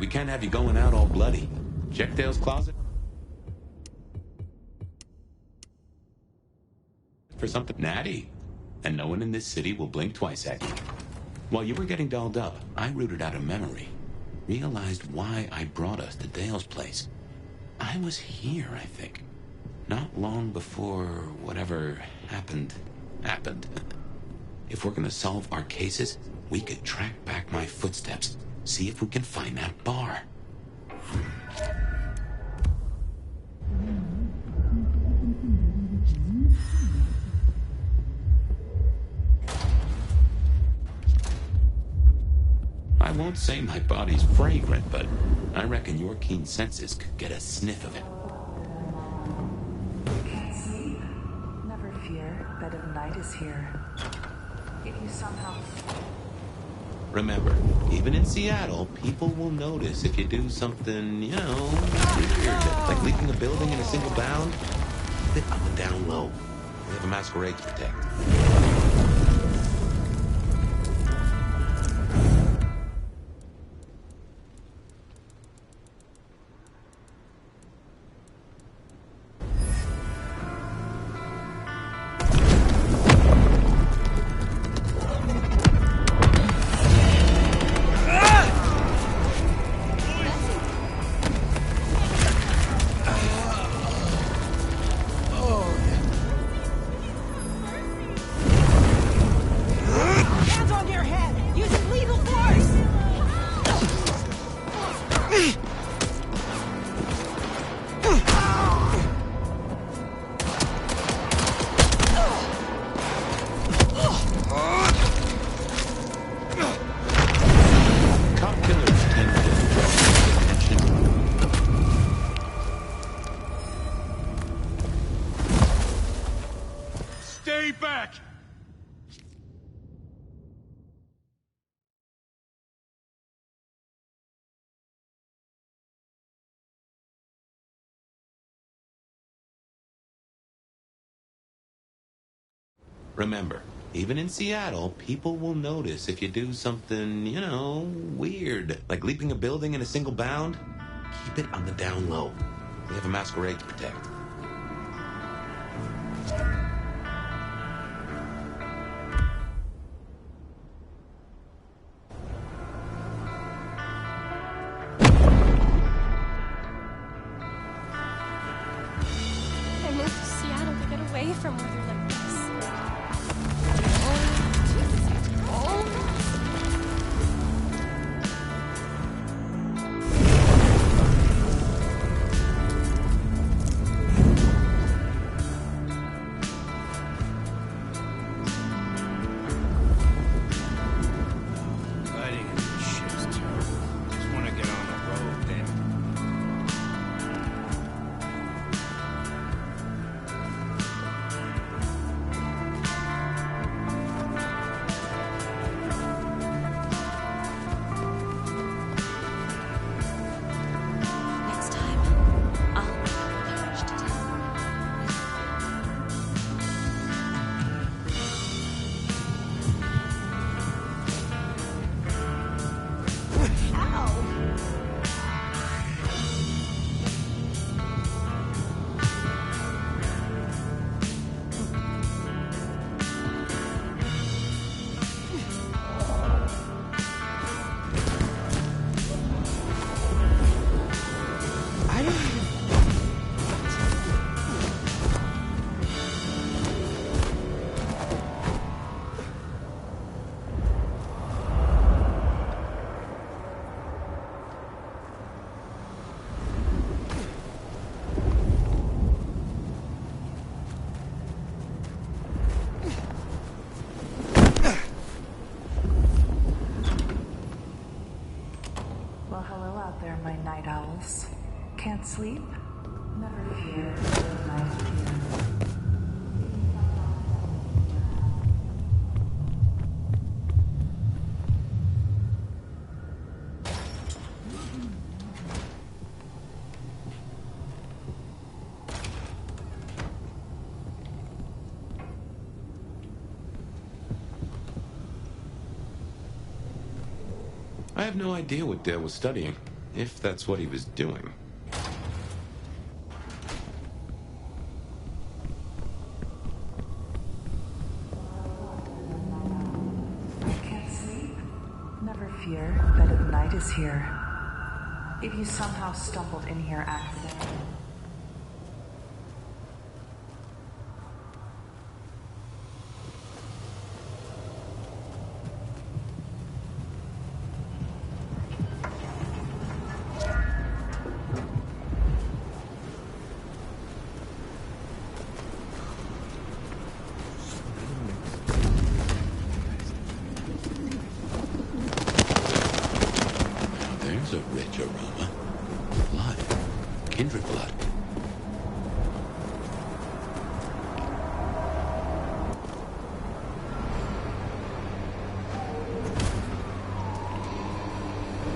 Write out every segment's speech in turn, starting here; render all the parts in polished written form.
We can't have you going out all bloody. Check Dale's closet for something natty. And no one in this city will blink twice at you. While you were getting dolled up, I rooted out a memory. Realized why I brought us to Dale's place. I was here, I think. Not long before whatever happened. If we're gonna solve our cases, we could track back my footsteps. See if we can find that bar. I won't say my body's fragrant, but I reckon your keen senses could get a sniff of it. Can't sleep. Never fear. Bed of night is here. If you somehow... Remember, even in Seattle, people will notice if you do something, weird. Like leaping a building in a single bound. Keep it on the down low. We have a masquerade to protect. Remember, even in Seattle, people will notice if you do something, weird. Like leaping a building in a single bound. Keep it on the down low. We have a masquerade to protect. I moved to Seattle to get away from weather like this. Well, hello out there, my night owls. Can't sleep? Never fear. Bed of night is here. I have no idea what Dale was studying. If that's what he was doing. Can't sleep? Never fear, bed of night is here. If you somehow stumbled in here accidentally. There's a rich aroma. Blood. Kindred blood.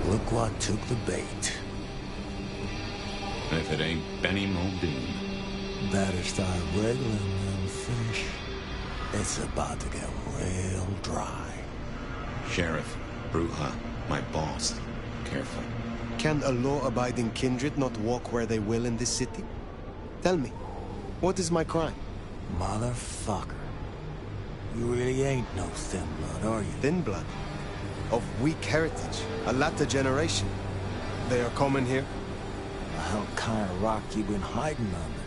Look what took the bait. If it ain't Benny Muldoon. Better start wriggling them fish. It's about to get real dry. Sheriff, Bruja, my boss. Careful. Can a law-abiding kindred not walk where they will in this city? Tell me, what is my crime? Motherfucker. You really ain't no thin blood, are you? Thin blood. Of weak heritage. A latter generation. They are common here? The hell kind of rock you been hiding under?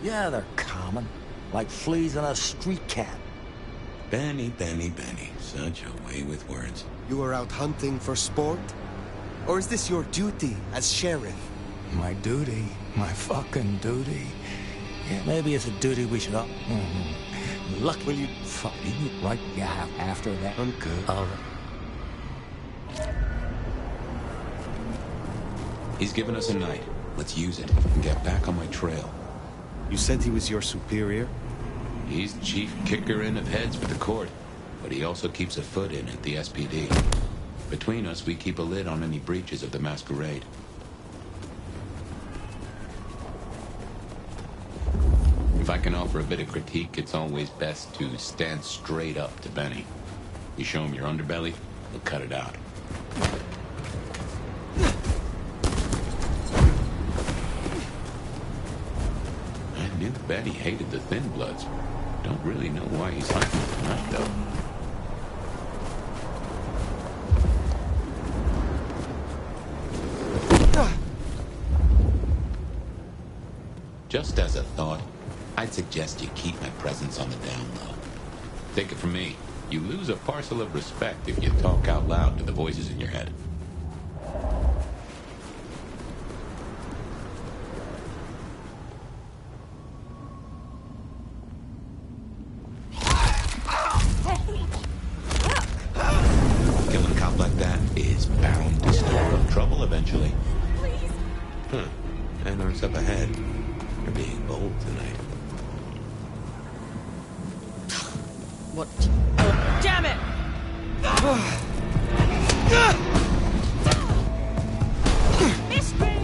Yeah, they're common. Like fleas on a street cat. Benny. Such a way with words. You are out hunting for sport? Or is this your duty as sheriff? My duty. My fucking duty. Yeah, maybe it's a duty we should all... Lucky. Will you... Fuck you right yeah, after that. I'm good. All right. He's given us a night. Let's use it and get back on my trail. You said he was your superior? He's chief kicker in of heads for the court, but he also keeps a foot in at the SPD. Between us, we keep a lid on any breaches of the masquerade. If I can offer a bit of critique, it's always best to stand straight up to Benny. You show him your underbelly, he'll cut it out. I knew Benny hated the Thin Bloods. Don't really know why he's hunting tonight, though. Just as a thought, I'd suggest you keep my presence on the down low. Take it from me, you lose a parcel of respect if you talk out loud to the voices in your head. Killing a cop like that is bound to stir up trouble eventually. Please. Huh. 10 hours up ahead. You're being bold tonight. What? Damn it! Missed me!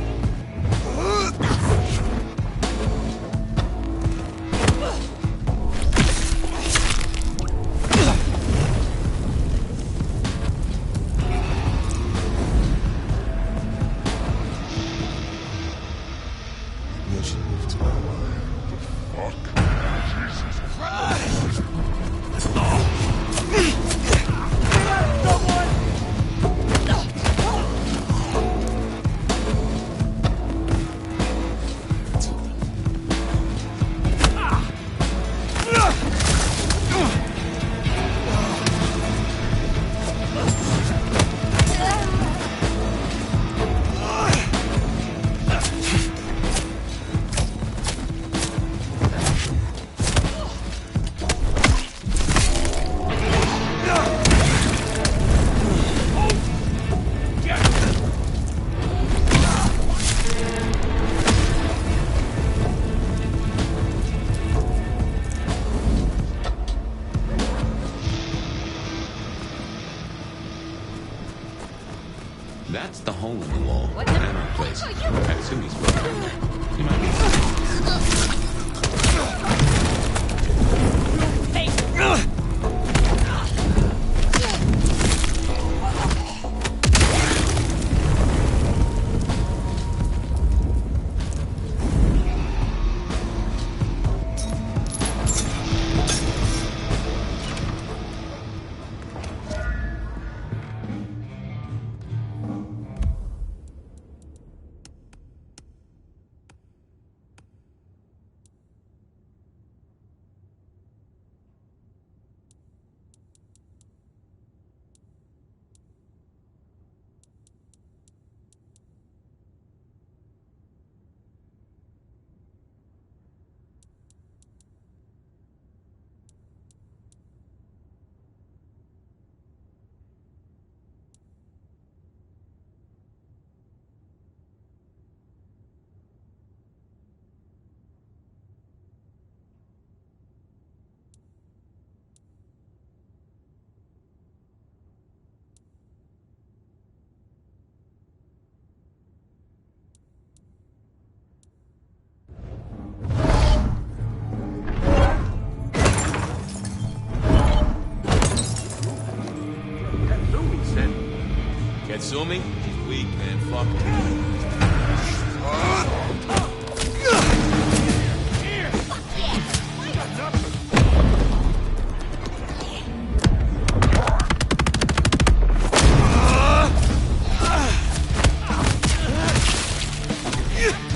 assuming? He's weak, man. Fuck him.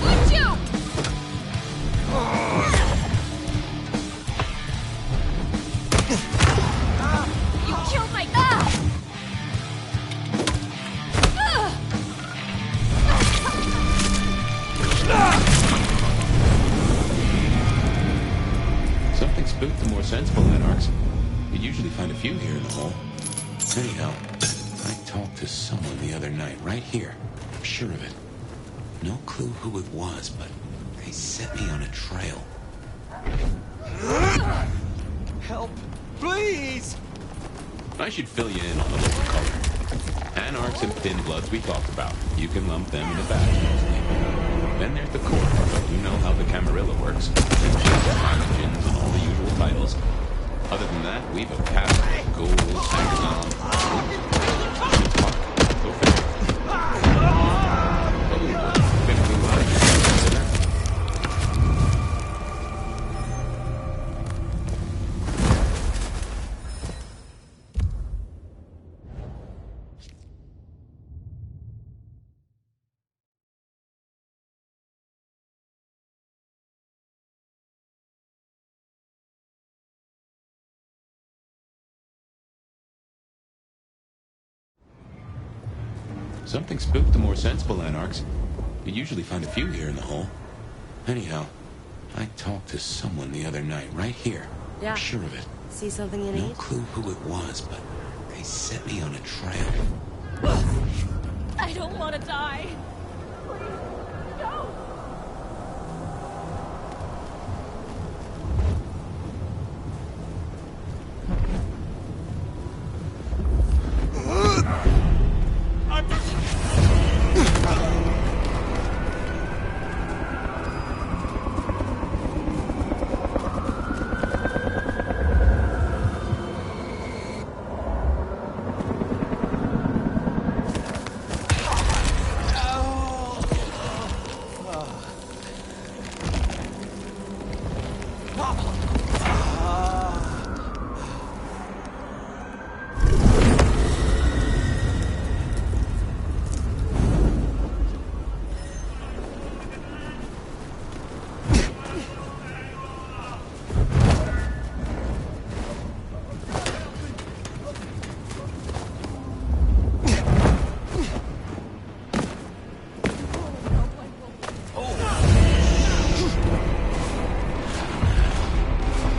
Would you? You killed my... Something spooked the more sensible Anarchs. You'd usually find a few here in the hole. Anyhow, I talked to someone the other night, right here. I'm sure of it. No clue who it was, but they set me on a trail. Help! Please! I should fill you in on the local color. Anarchs and Thin Bloods we talked about. You can lump them in the bag mostly. Then there's the core, but you know how the Camarilla works. Hydrogens and all the usual titles. Other than that, we've a Catholic, Gold, Hexagon. Go figure. Oh, been too much. Something spooked the more sensible Anarchs. You usually find a few here in the hole. Anyhow, I talked to someone the other night, right here. Yeah. I'm sure of it. See something you No need? clue who it was, but they set me on a trail. I don't want to die. Please, no.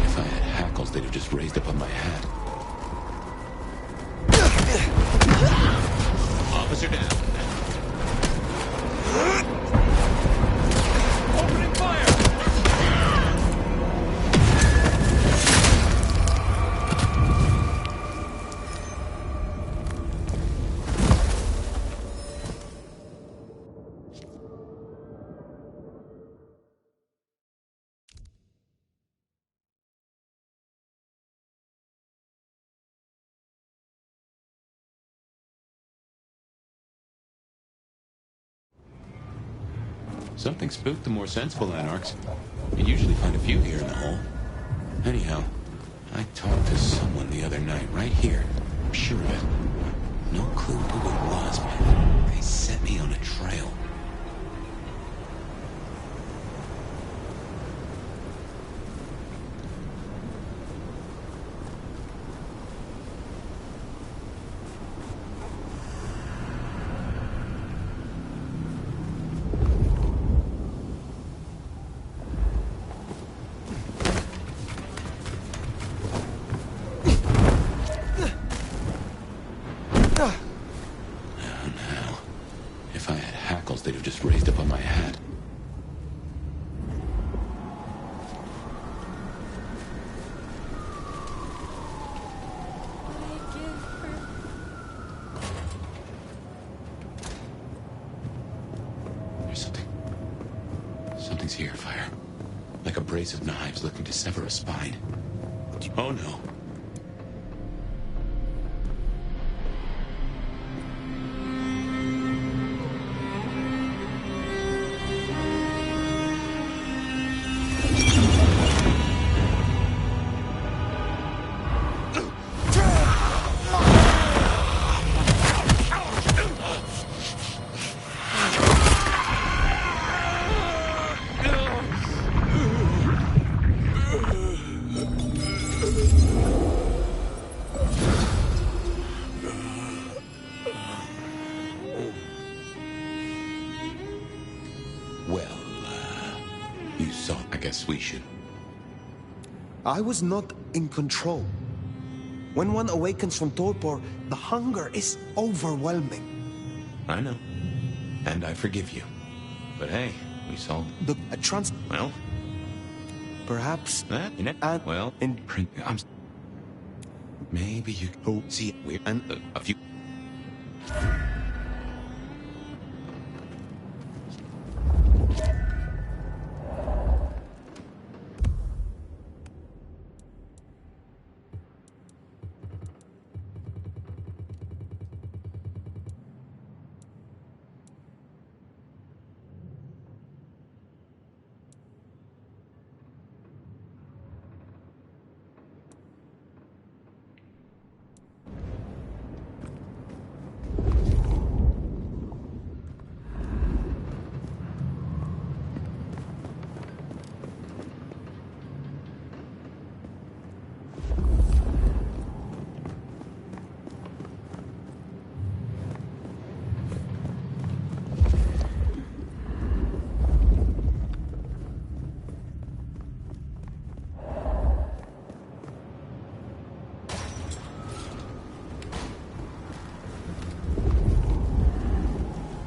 If I had hackles, they'd have just raised up on my hat. Officer down. Opening fire! Something spooked the more sensible Anarchs. You usually find a few here in the hole. Anyhow, I talked to someone the other night, right here. I'm sure of it. No clue who it was, but they set me on a trail. Now, if I had hackles, they'd have just raised up on my hat. There's something. Something's here, Fire. Like a brace of knives looking to sever a spine. Oh no. You saw. I guess we should. I was not in control. When one awakens from torpor, the hunger is overwhelming. I know. And I forgive you. But hey, we saw... Well... Perhaps... Well... Maybe you... Oh, see... We're... And a few...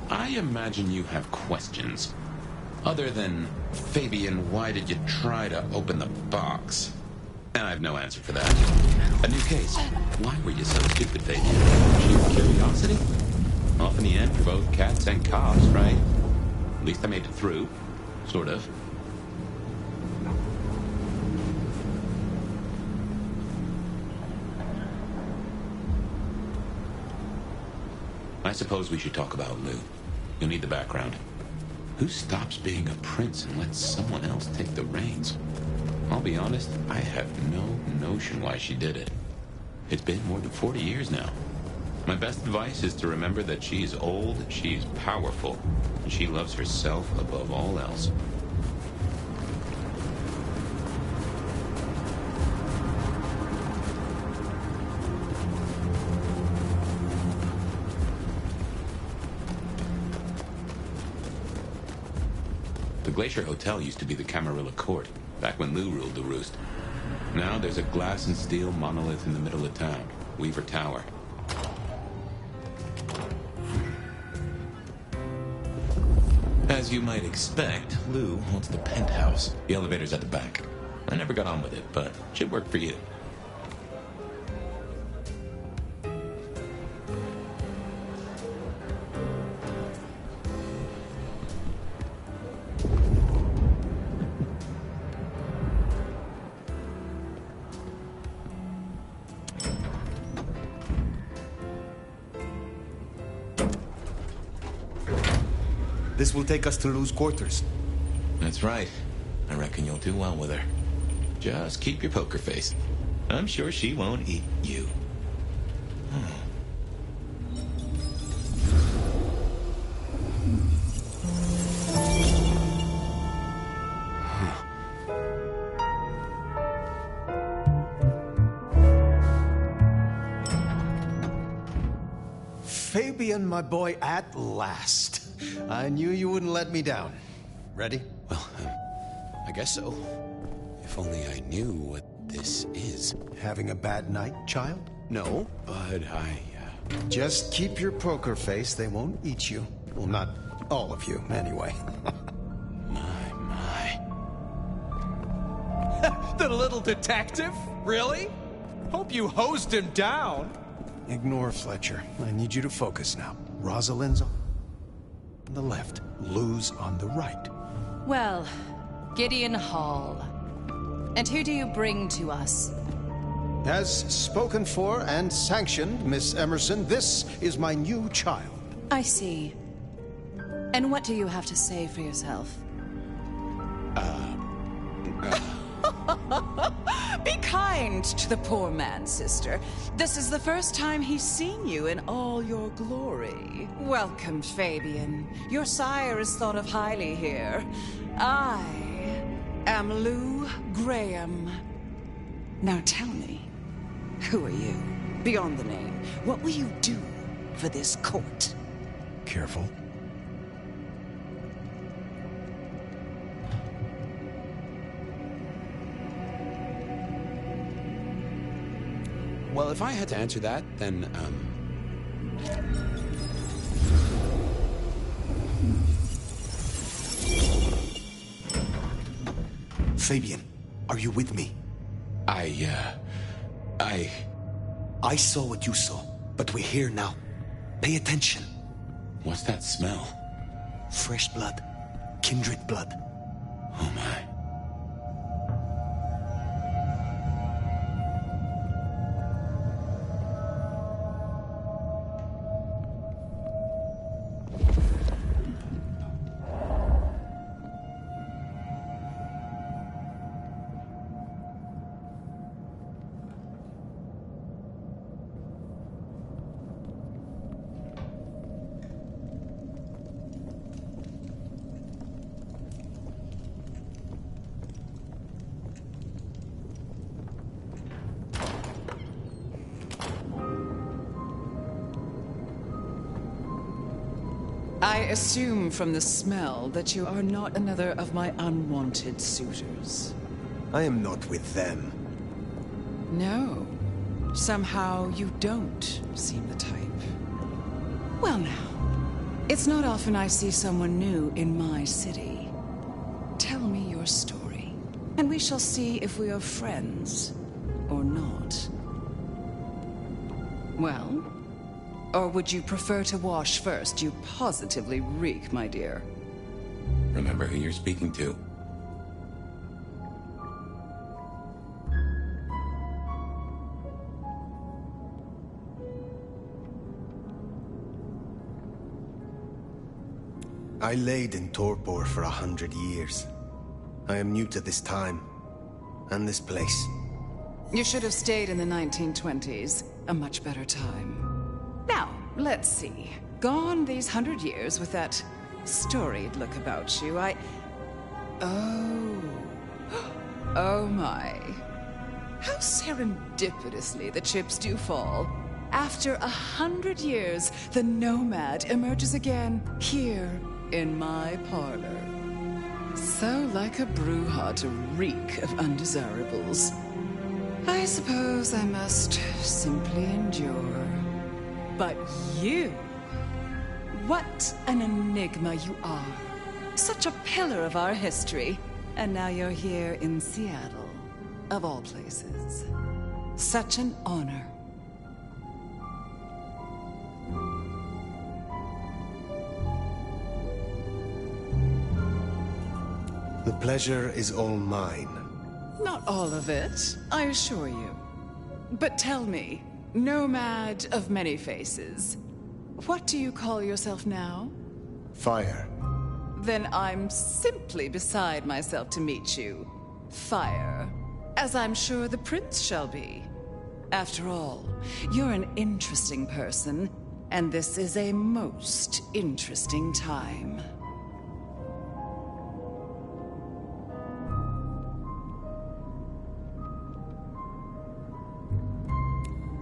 I imagine you have questions. Other than, Fabian, why did you try to open the box? And I have no answer for that. A new case. Why were you so stupid, Fabian? Sheer curiosity? Off in the end for both cats and cops, right? At least I made it through. Sort of. I suppose we should talk about Lou. You'll need the background. Who stops being a prince and lets someone else take the reins? I'll be honest, I have no notion why she did it. It's been more than 40 years now. My best advice is to remember that she's old, she's powerful, and she loves herself above all else. The Glacier Hotel used to be the Camarilla Court, back when Lou ruled the roost. Now there's a glass and steel monolith in the middle of town, Weaver Tower. As you might expect, Lou owns the penthouse. The elevator's at the back. I never got on with it, but should work for you. This will take us to Lou's quarters. That's right. I reckon you'll do well with her. Just keep your poker face. I'm sure she won't eat you. Fabian, my boy, at last. I knew you wouldn't let me down. Ready? Well, I guess so. If only I knew what this is. Having a bad night, child? No, but Just keep your poker face. They won't eat you. Well, not all of you, anyway. My. The little detective? Really? Hope you hosed him down. Ignore Fletcher. I need you to focus now. Rosalind's on the left, Lou's on the right. Well, Gideon Hall. And who do you bring to us? As spoken for and sanctioned, Miss Emerson, this is my new child. I see. And what do you have to say for yourself? Be kind to the poor man, sister. This is the first time he's seen you in all your glory. Welcome, Fabian. Your sire is thought of highly here. I am Lou Graham. Now tell me, who are you? Beyond the name, what will you do for this court? Careful. Well, if I had to answer that, then, Fabian, are you with me? I saw what you saw, but we're here now. Pay attention. What's that smell? Fresh blood. Kindred blood. Oh my. I assume from the smell that you are not another of my unwanted suitors. I am not with them. No. Somehow you don't seem the type. Well now, it's not often I see someone new in my city. Tell me your story, and we shall see if we are friends or not. Well? Or would you prefer to wash first? You positively reek, my dear. Remember who you're speaking to. I laid in Torpor for 100 years. I am new to this time, and this place. You should have stayed in the 1920s. A much better time. Now, let's see. Gone these 100 years with that storied look about you, Oh. Oh my. How serendipitously the chips do fall. After 100 years, the nomad emerges again, here in my parlor. So like a brouhaha to reek of undesirables. I suppose I must simply endure. But you... What an enigma you are. Such a pillar of our history. And now you're here in Seattle, of all places. Such an honor. The pleasure is all mine. Not all of it, I assure you. But tell me, nomad of many faces, what do you call yourself now? Fire. Then I'm simply beside myself to meet you. Fire. As I'm sure the prince shall be. After all, you're an interesting person, and this is a most interesting time.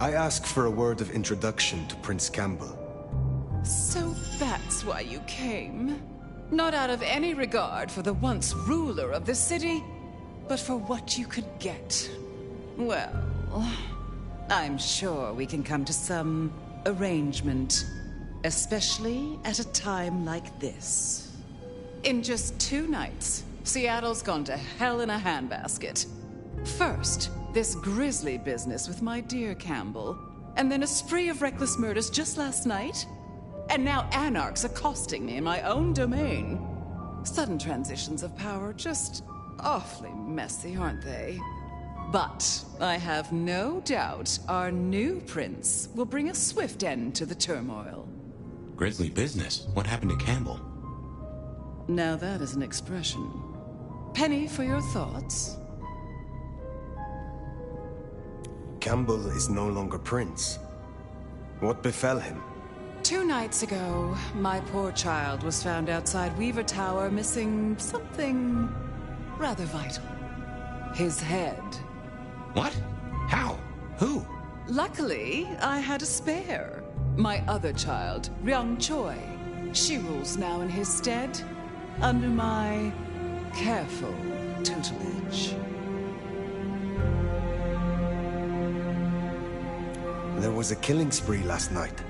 I ask for a word of introduction to Prince Campbell. So that's why you came? Not out of any regard for the once ruler of the city, but for what you could get. Well, I'm sure we can come to some arrangement, especially at a time like this. In just 2 nights, Seattle's gone to hell in a handbasket. First, this grisly business with my dear Campbell, and then a spree of reckless murders just last night. And now anarchs accosting me in my own domain. Sudden transitions of power, just awfully messy, aren't they? But I have no doubt our new prince will bring a swift end to the turmoil. Grisly business. What happened to Campbell? Now that is an expression. Penny for your thoughts? Campbell is no longer prince. What befell him? 2 nights ago, my poor child was found outside Weaver Tower missing something rather vital. His head. What? How? Who? Luckily, I had a spare. My other child, Ryung Choi. She rules now in his stead, under my careful tutelage. There was a killing spree last night.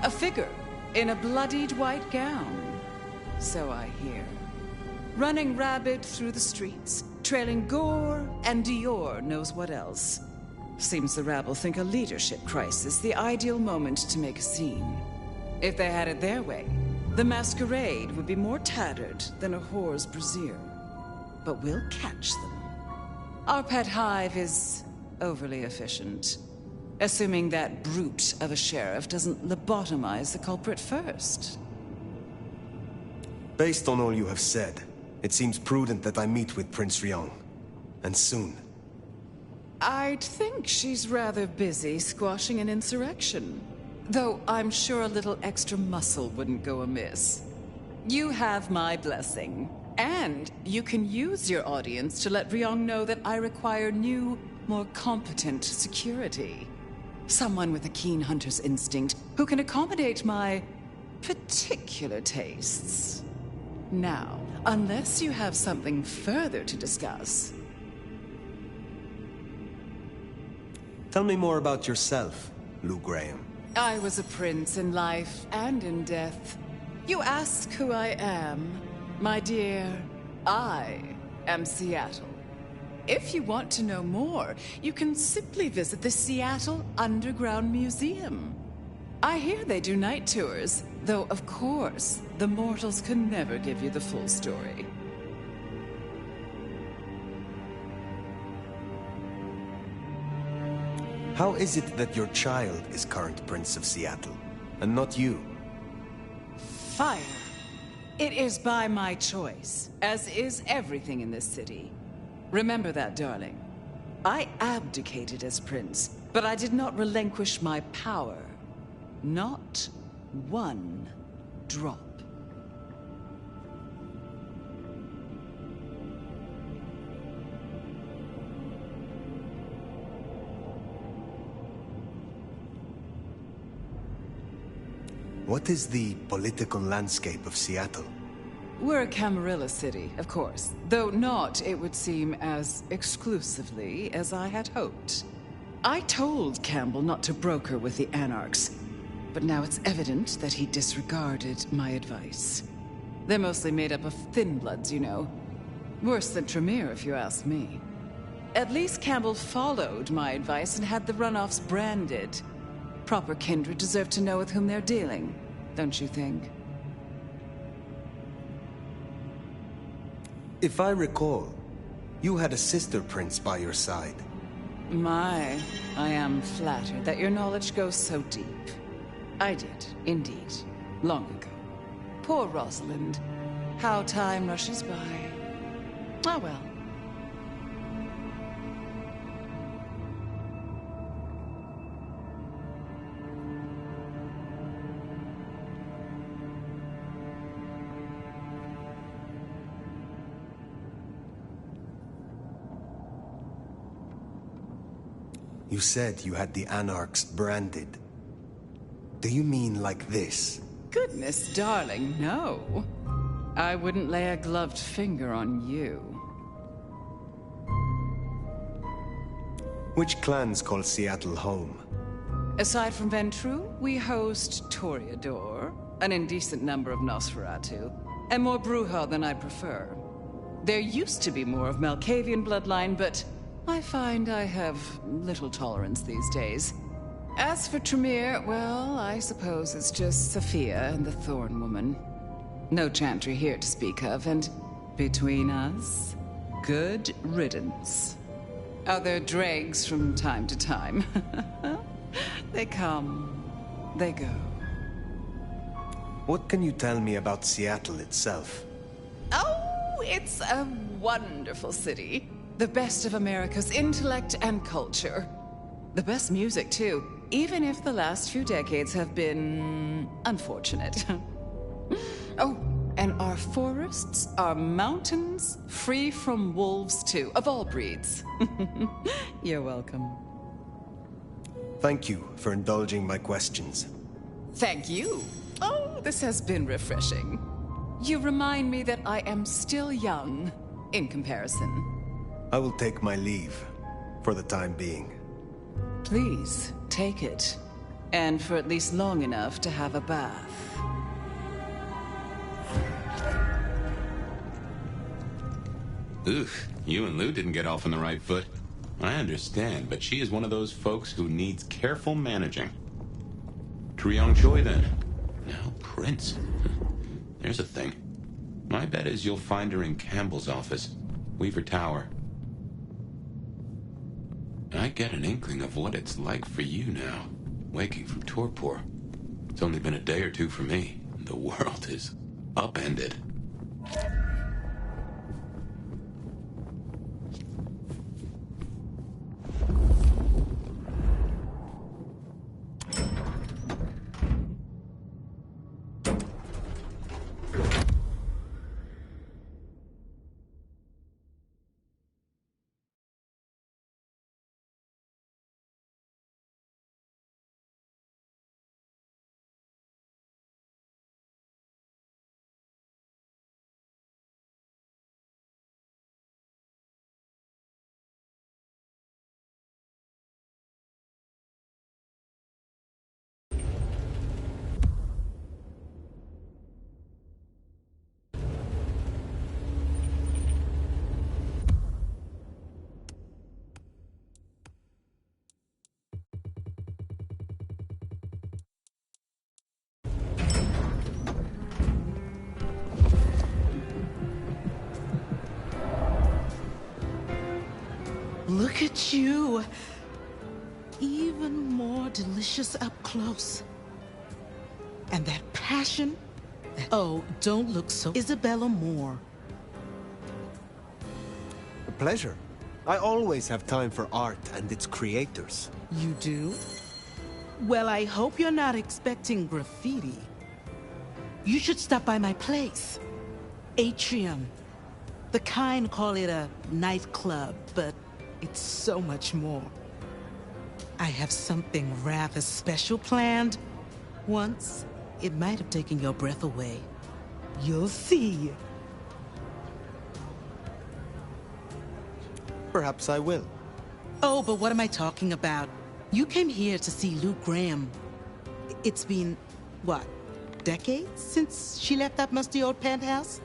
A figure in a bloodied white gown. So I hear. Running rabid through the streets, trailing gore and Dior knows what else. Seems the rabble think a leadership crisis the ideal moment to make a scene. If they had it their way, the masquerade would be more tattered than a whore's brassiere. But we'll catch them. Our pet hive is overly efficient. Assuming that brute of a sheriff doesn't lobotomize the culprit first. Based on all you have said, it seems prudent that I meet with Prince Ryong. And soon. I'd think she's rather busy squashing an insurrection. Though I'm sure a little extra muscle wouldn't go amiss. You have my blessing. And you can use your audience to let Ryong know that I require new, more competent security. Someone with a keen hunter's instinct who can accommodate my particular tastes. Now, unless you have something further to discuss. Tell me more about yourself, Lou Graham. I was a prince in life and in death. You ask who I am. My dear, I am Seattle. If you want to know more, you can simply visit the Seattle Underground Museum. I hear they do night tours, though of course, the mortals can never give you the full story. How is it that your child is current Prince of Seattle, and not you? Fire. It is by my choice, as is everything in this city. Remember that, darling. I abdicated as prince, but I did not relinquish my power. Not one drop. What is the political landscape of Seattle? We're a Camarilla city, of course, though not, it would seem, as exclusively as I had hoped. I told Campbell not to broker with the Anarchs, but now it's evident that he disregarded my advice. They're mostly made up of thin bloods, you know. Worse than Tremere, if you ask me. At least Campbell followed my advice and had the runoffs branded. Proper kindred deserve to know with whom they're dealing, don't you think? If I recall, you had a sister prince by your side. My, I am flattered that your knowledge goes so deep. I did, indeed, long ago. Poor Rosalind. How time rushes by. Ah, well. You said you had the Anarchs branded. Do you mean like this? Goodness, darling, no. I wouldn't lay a gloved finger on you. Which clans call Seattle home? Aside from Ventrue, we host Toreador, an indecent number of Nosferatu, and more Brujah than I'd prefer. There used to be more of Malkavian bloodline, but I find I have little tolerance these days. As for Tremere, well, I suppose it's just Sophia and the Thorn Woman. No Chantry here to speak of, and between us, good riddance. Other dregs from time to time. They come, they go. What can you tell me about Seattle itself? Oh, it's a wonderful city. The best of America's intellect and culture. The best music, too, even if the last few decades have been unfortunate. Oh, and our forests, our mountains, free from wolves, too, of all breeds. You're welcome. Thank you for indulging my questions. Thank you. Oh, this has been refreshing. You remind me that I am still young, in comparison. I will take my leave, for the time being. Please, take it. And for at least long enough to have a bath. Oof, you and Lou didn't get off on the right foot. I understand, but she is one of those folks who needs careful managing. Treeong Choi, then. Now Prince. There's a thing. My bet is you'll find her in Campbell's office, Weaver Tower. I get an inkling of what it's like for you now, waking from torpor. It's only been a day or two for me. The world is upended. Look at you. Even more delicious up close. And that passion. Oh, don't look so Isabella Moore. A pleasure. I always have time for art and its creators. You do? Well, I hope you're not expecting graffiti. You should stop by my place. Atrium. The kind call it a nightclub, but it's so much more. I have something rather special planned. Once, it might have taken your breath away. You'll see. Perhaps I will. Oh, but what am I talking about? You came here to see Lou Graham. It's been, what, decades since she left that musty old penthouse?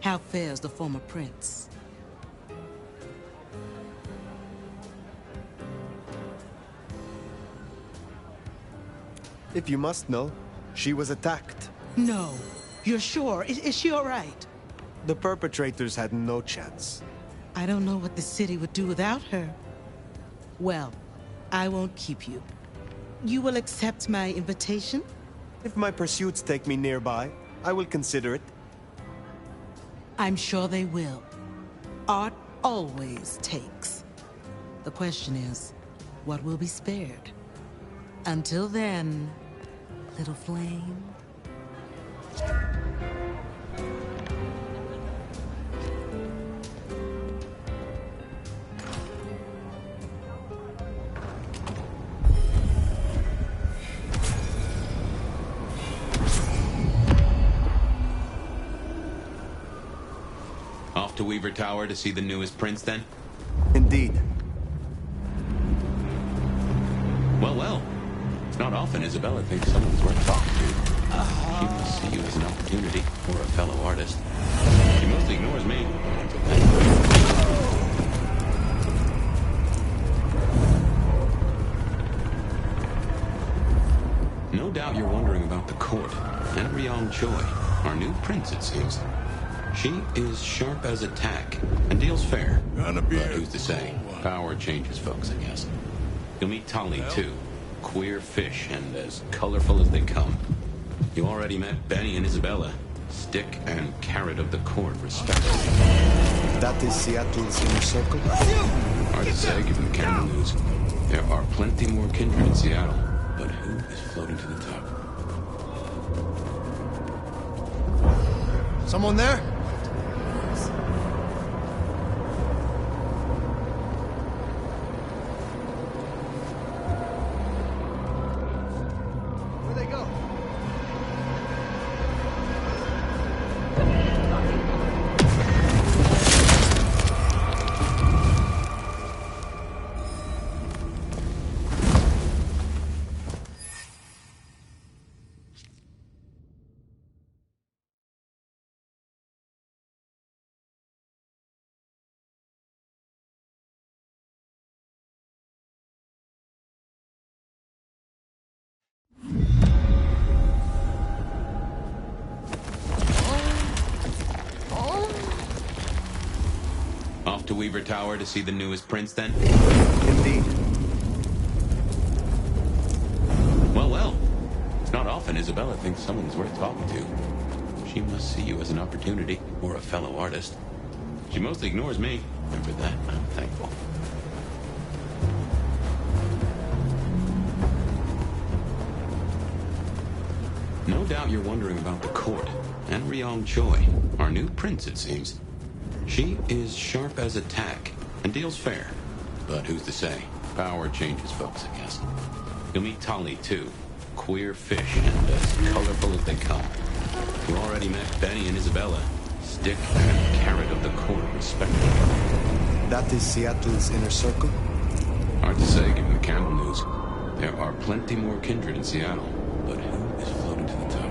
How fares the former prince? If you must know, she was attacked. No. You're sure? Is she all right? The perpetrators had no chance. I don't know what the city would do without her. Well, I won't keep you. You will accept my invitation? If my pursuits take me nearby, I will consider it. I'm sure they will. Art always takes. The question is, what will be spared? Until then, little flame. Off to Weaver Tower to see the newest prince, then? Indeed. Well, well. It's not often Isabella thinks someone's worth talking to. She must see you as an opportunity, or a fellow artist. She mostly ignores me. No doubt you're wondering about the court. And Treeong Choi, our new prince, it seems. She is sharp as a tack, and deals fair. But who's to say? Power changes folks, I guess. You'll meet Tali, too. Queer fish, and as colorful as they come. You already met Benny and Isabella. Stick and carrot of the court, respectively. That is Seattle's inner circle? Hard to say, given the camera news. There are plenty more kindred in Seattle, but who is floating to the top? Someone there? Off to Weaver Tower to see the newest prince, then? Indeed. Well, well. It's not often Isabella thinks someone's worth talking to. She must see you as an opportunity, or a fellow artist. She mostly ignores me, and for that, I'm thankful. No doubt you're wondering about the court, and Ryong Choi, our new prince, it seems. She is sharp as a tack, and deals fair. But who's to say? Power changes folks, I guess. You'll meet Tali, too. Queer fish, and as colorful as they come. You already met Benny and Isabella. Stick and carrot of the court, respectively. That is Seattle's inner circle? Hard to say, given the Campbell news. There are plenty more kindred in Seattle, but who is floating to the top?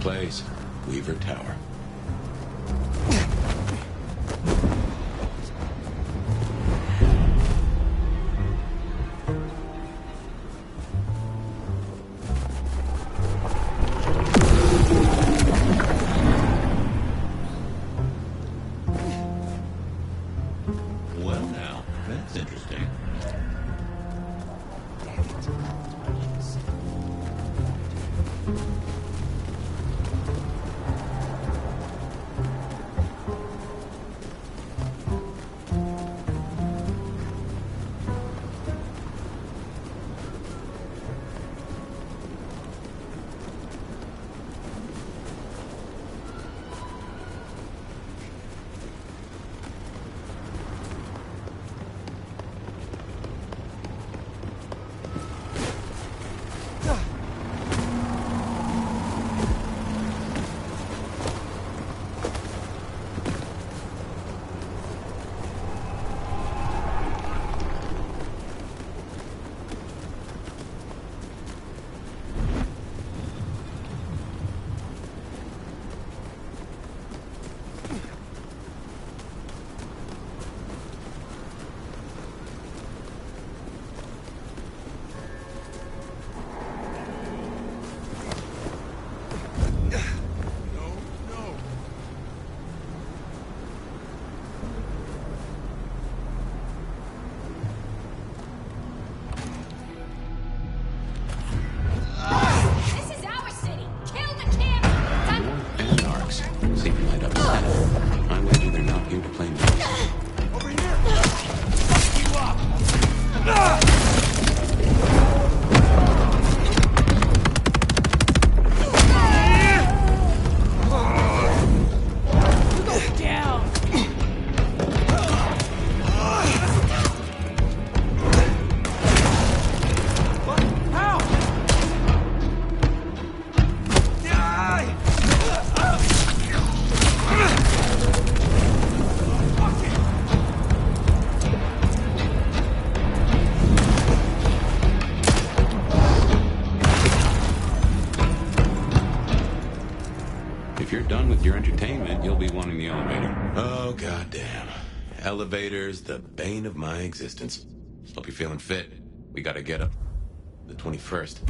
Place, Weaver Tower. Well now, that's interesting. If you're done with your entertainment, you'll be wanting the elevator. Oh, goddamn. Elevators, the bane of my existence. Hope you're feeling fit. We gotta get up the 21st.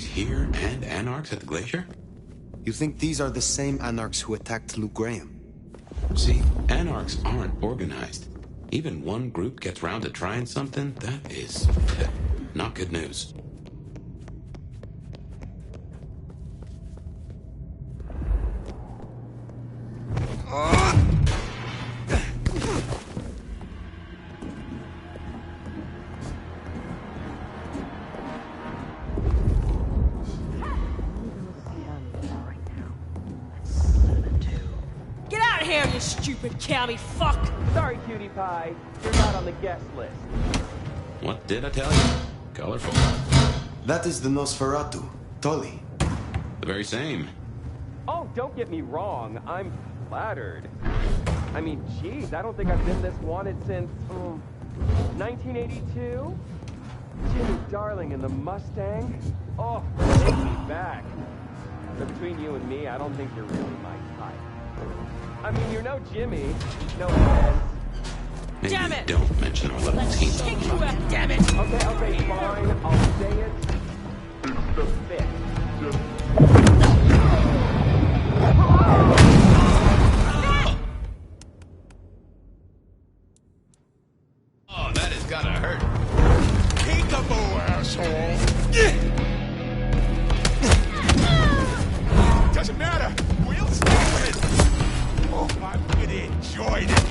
Anarchs here and Anarchs at the glacier? You think these are the same Anarchs who attacked Luke Graham? See, Anarchs aren't organized. Even one group gets round to trying something, that is not good news. Get out of here, you stupid county fuck! Sorry, cutie pie. You're not on the guest list. What did I tell you? Colorful. That is the Nosferatu, Tully. The very same. Oh, don't get me wrong. I'm flattered. I mean, geez, I don't think I've been this wanted since 1982. Jimmy Darling and the Mustang. Oh, take me back. But between you and me, I don't think you're really my type. I mean, you're no Jimmy, no offense. Maybe Damn it! don't mention our little team. Kick you out, damn it! Okay, fine. I'll say it. It's the fit. Oh, that has gotta hurt. Peekaboo, asshole! Doesn't matter. We'll stay with it. Oh, I really enjoyed it.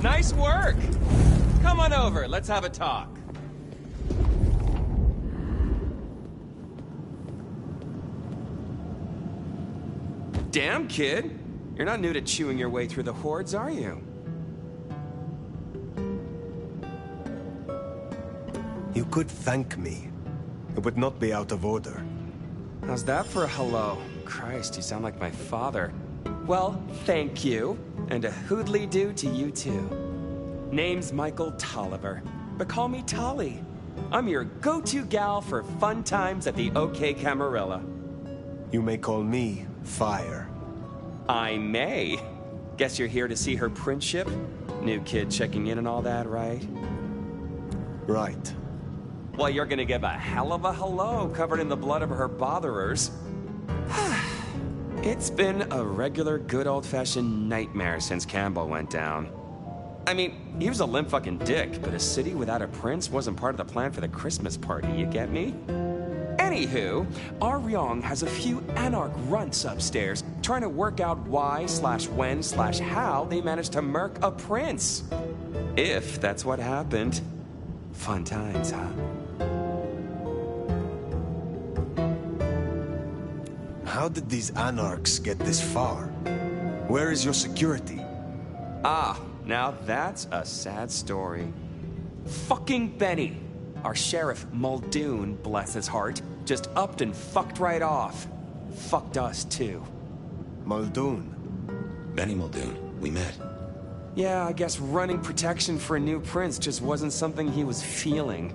Nice work! Come on over, let's have a talk. Damn, kid. You're not new to chewing your way through the hordes, are you? You could thank me. It would not be out of order. How's that for a hello? Christ, you sound like my father. Well, thank you. And a hoodly-doo to you, too. Name's Michael Tolliver, but call me Tolly. I'm your go-to gal for fun times at the OK Camarilla. You may call me Fire. I may. Guess you're here to see her print ship? New kid checking in and all that, right? Right. Well, you're gonna give a hell of a hello covered in the blood of her botherers. It's been a regular good old-fashioned nightmare since Campbell went down. I mean, he was a limp fucking dick, but a city without a prince wasn't part of the plan for the Christmas party, you get me? Anywho, Aryong has a few Anarch runts upstairs trying to work out why/when/how they managed to murk a prince. If that's what happened. Fun times, huh? How did these Anarchs get this far? Where is your security? Ah, now that's a sad story. Fucking Benny, our sheriff Muldoon, bless his heart, just upped and fucked right off. Fucked us too. Muldoon. Benny Muldoon, we met. Yeah, I guess running protection for a new prince just wasn't something he was feeling.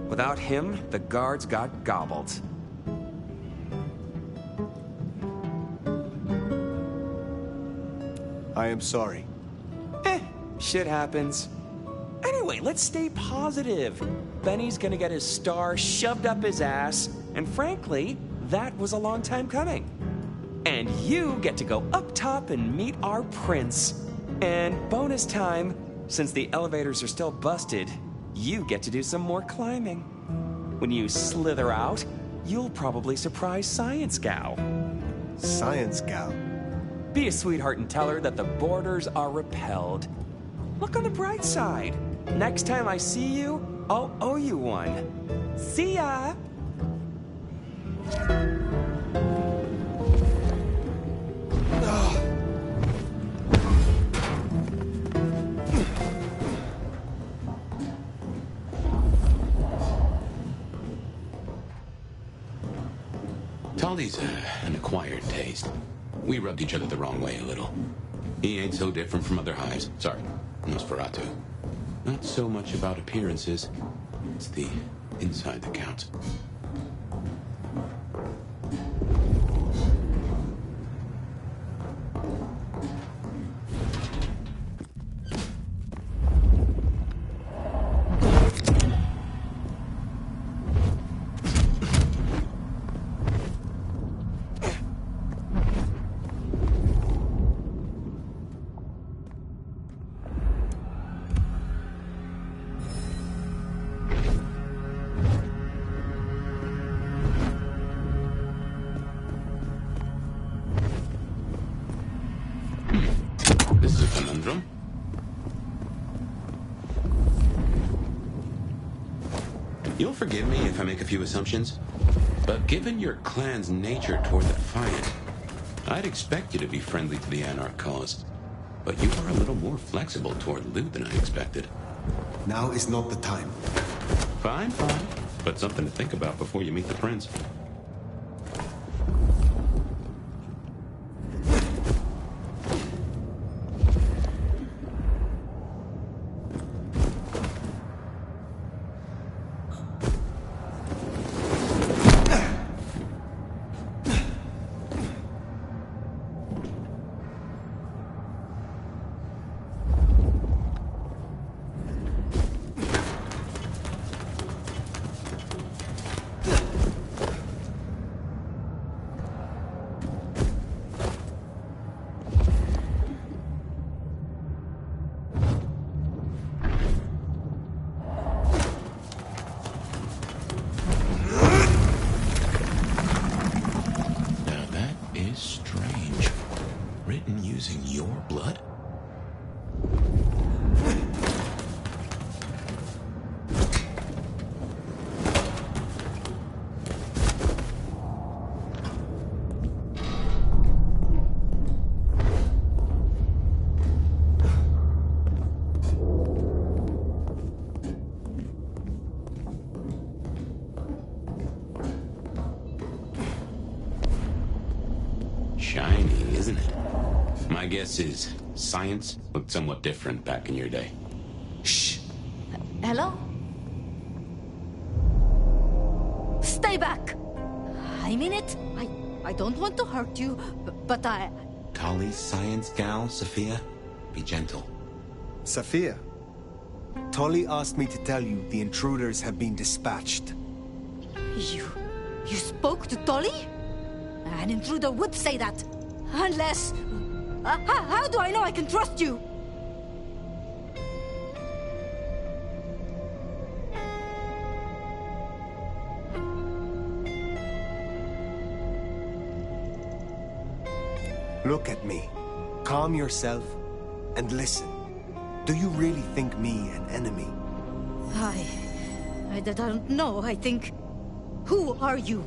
Without him, the guards got gobbled. I am sorry. Shit happens. Anyway, let's stay positive. Benny's gonna get his star shoved up his ass, and frankly, that was a long time coming. And you get to go up top and meet our prince. And bonus time, since the elevators are still busted, you get to do some more climbing. When you slither out, you'll probably surprise Science Gal. Science Gal? Be a sweetheart and tell her that the borders are repelled. Look on the bright side. Next time I see you, I'll owe you one. See ya! Tully's an acquired taste. We rubbed each other the wrong way a little. He ain't so different from other hives. Sorry, Nosferatu. Not so much about appearances. It's the inside that counts. You'll forgive me if I make a few assumptions, but given your clan's nature toward the Defiant, I'd expect you to be friendly to the Anarch cause. But you are a little more flexible toward loot than I expected. Now is not the time. Fine, fine. But something to think about before you meet the prince. Shiny, isn't it? My guess is science looked somewhat different back in your day. Shh. Hello? Stay back! I mean it. I don't want to hurt you, but I... Tali's science gal, Sophia? Be gentle. Sophia, Tolly asked me to tell you the intruders have been dispatched. You spoke to Tolly? An intruder would say that. Unless... how do I know I can trust you? Look at me. Calm yourself and listen. Do you really think me an enemy? I don't know. I think... Who are you?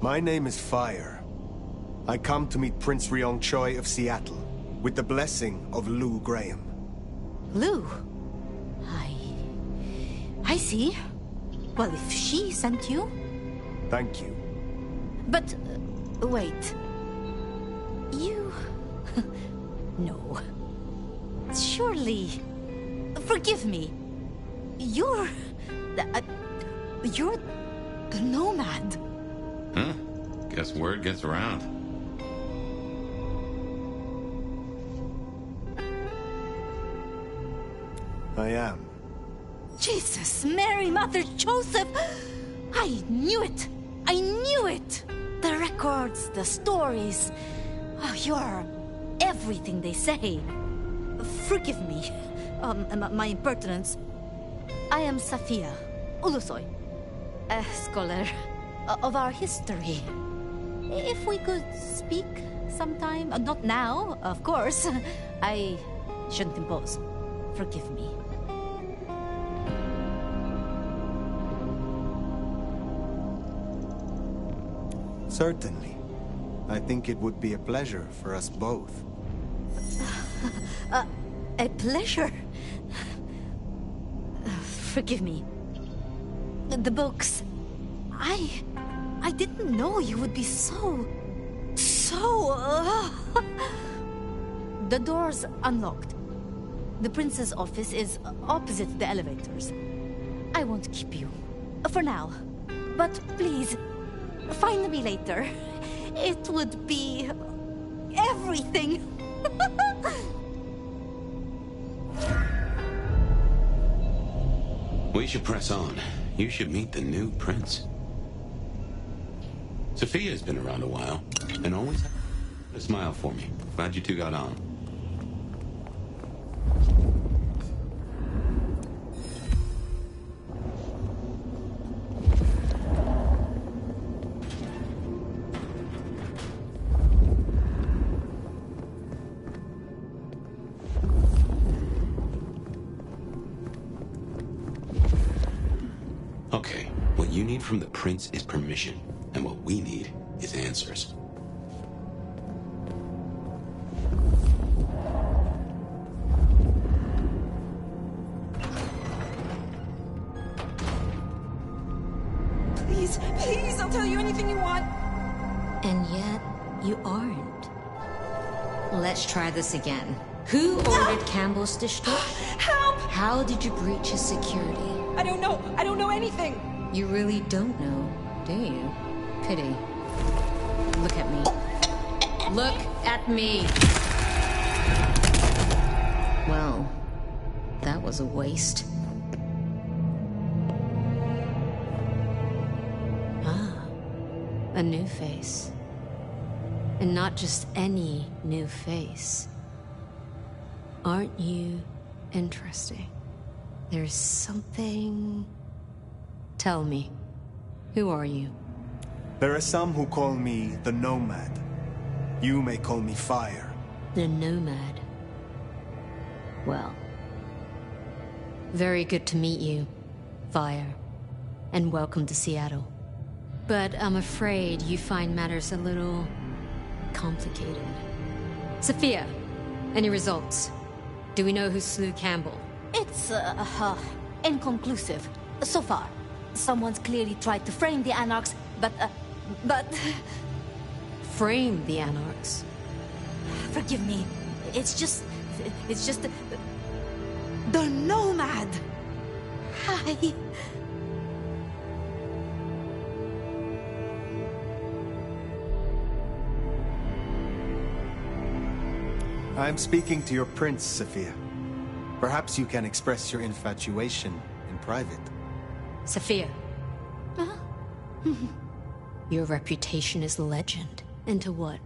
My name is Fire. I come to meet Prince Ryong Choi of Seattle, with the blessing of Lou Graham. Lou? I see. Well, if she sent you... Thank you. But, wait. You... No. Surely... Forgive me. You're the Nomad. Huh? Guess word gets around. I am. Jesus, Mary, Mother, Joseph! I knew it! I knew it! The records, the stories. Oh, you're everything they say. Forgive me, my impertinence. I am Safia Ulusoy, a scholar of our history. If we could speak sometime, not now, of course. I shouldn't impose. Forgive me. Certainly. I think it would be a pleasure for us both. A pleasure? Forgive me. The books. I didn't know you would be so... The door's unlocked. The prince's office is opposite the elevators. I won't keep you. For now. But please, find me later. It would be... everything. We should press on. You should meet the new prince. Sophia's been around a while, and always had a smile for me. Glad you two got on. Okay, need from the prince is permission, and what we need is answers. Please, please, I'll tell you anything you want. And yet, you aren't. Let's try this again. Who ordered Campbell's destruction? Help! How did you breach his security? I don't know. I don't know anything. You really don't know, do you? Pity. Look at me. Look at me! Well, that was a waste. A new face. And not just any new face. Aren't you interesting? There's something... Tell me, who are you? There are some who call me the Nomad. You may call me Fire. The Nomad. Well, very good to meet you, Fire. And welcome to Seattle. But I'm afraid you find matters a little complicated. Sophia, any results? Do we know who slew Campbell? It's, inconclusive. So far. Someone's clearly tried to frame the Anarchs, but... Frame the Anarchs? Forgive me. It's just... The Nomad! Hi. I'm speaking to your prince, Sophia. Perhaps you can express your infatuation in private. Sophia. Your reputation is legend. And to what?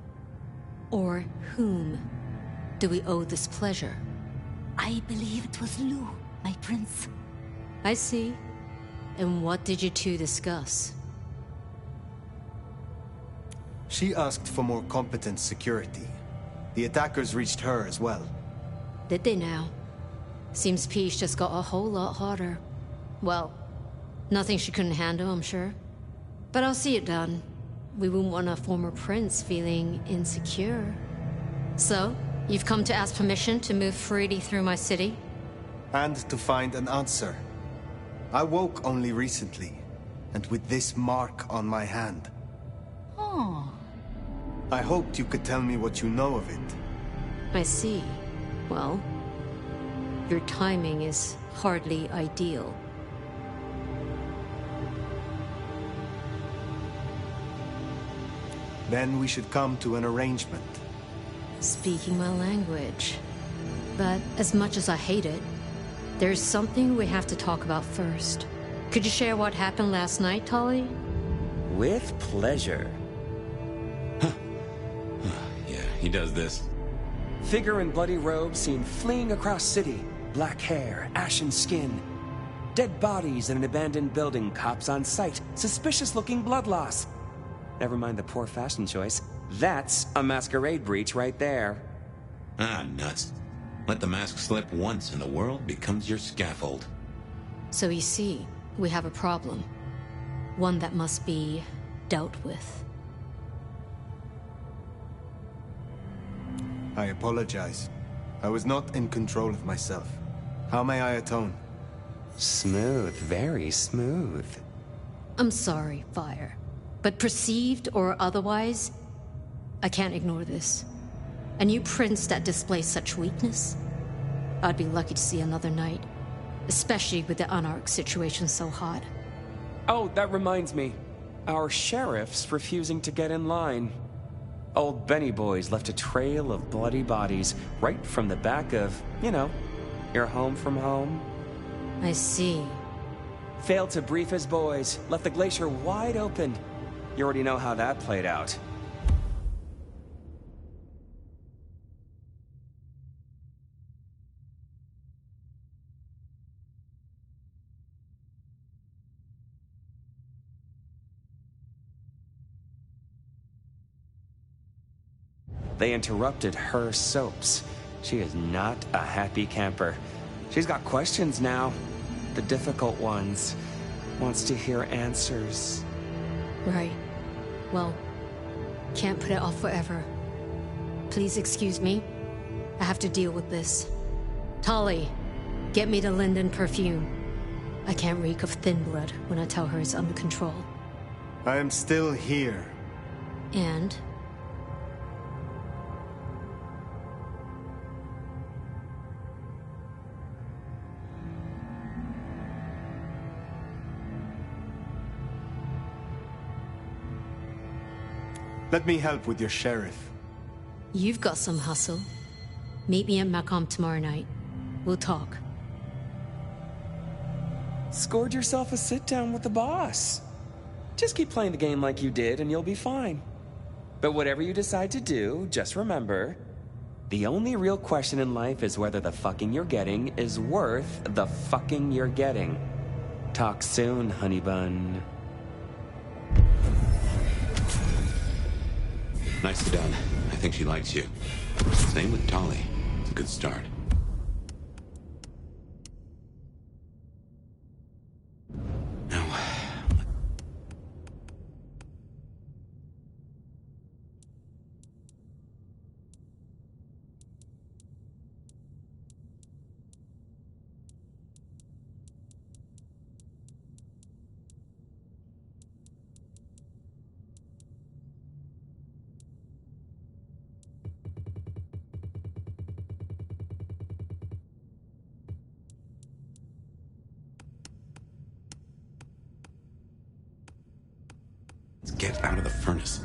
Or whom do we owe this pleasure? I believe it was Lou, my prince. I see. And what did you two discuss? She asked for more competent security. The attackers reached her as well. Did they now? Seems peace just got a whole lot harder. Well, nothing she couldn't handle, I'm sure. But I'll see it done. We wouldn't want a former prince feeling insecure. So, you've come to ask permission to move freely through my city? And to find an answer. I woke only recently, and with this mark on my hand. Oh. I hoped you could tell me what you know of it. I see. Well, your timing is hardly ideal. Then we should come to an arrangement. Speaking my language. But as much as I hate it, there's something we have to talk about first. Could you share what happened last night, Tali? With pleasure. Yeah, he does this. Figure in bloody robes seen fleeing across city. Black hair, ashen skin. Dead bodies in an abandoned building, cops on site. Suspicious-looking blood loss. Never mind the poor fashion choice. That's a masquerade breach right there. Ah, nuts. Let the mask slip once and the world becomes your scaffold. So you see, we have a problem. One that must be dealt with. I apologize. I was not in control of myself. How may I atone? Smooth, very smooth. I'm sorry, Fire. But perceived or otherwise, I can't ignore this. A new prince that displays such weakness? I'd be lucky to see another night. Especially with the Anarch situation so hot. Oh, that reminds me. Our sheriff's refusing to get in line. Old Benny Boys left a trail of bloody bodies right from the back of, you know, your home from home. I see. Failed to brief his boys, left the glacier wide open. You already know how that played out. They interrupted her soaps. She is not a happy camper. She's got questions now. The difficult ones. wants to hear answers. Right. Well, can't put it off forever. Please excuse me. I have to deal with this. Tali, get me the Linden perfume. I can't reek of thin blood when I tell her it's under control. I am still here. And? Let me help with your sheriff. You've got some hustle. Meet me at Macomb tomorrow night. We'll talk. Scored yourself a sit-down with the boss. Just keep playing the game like you did and you'll be fine. But whatever you decide to do, just remember, the only real question in life is whether the fucking you're getting is worth the fucking you're getting. Talk soon, honey bun. Nicely done. I think she likes you. Same with Tali. It's a good start. Now, let's get out of the furnace.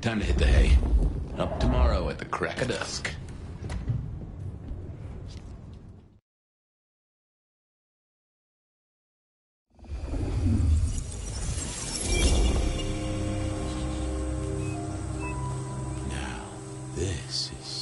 Time to hit the hay. Up tomorrow at the crack of dusk. Now, this is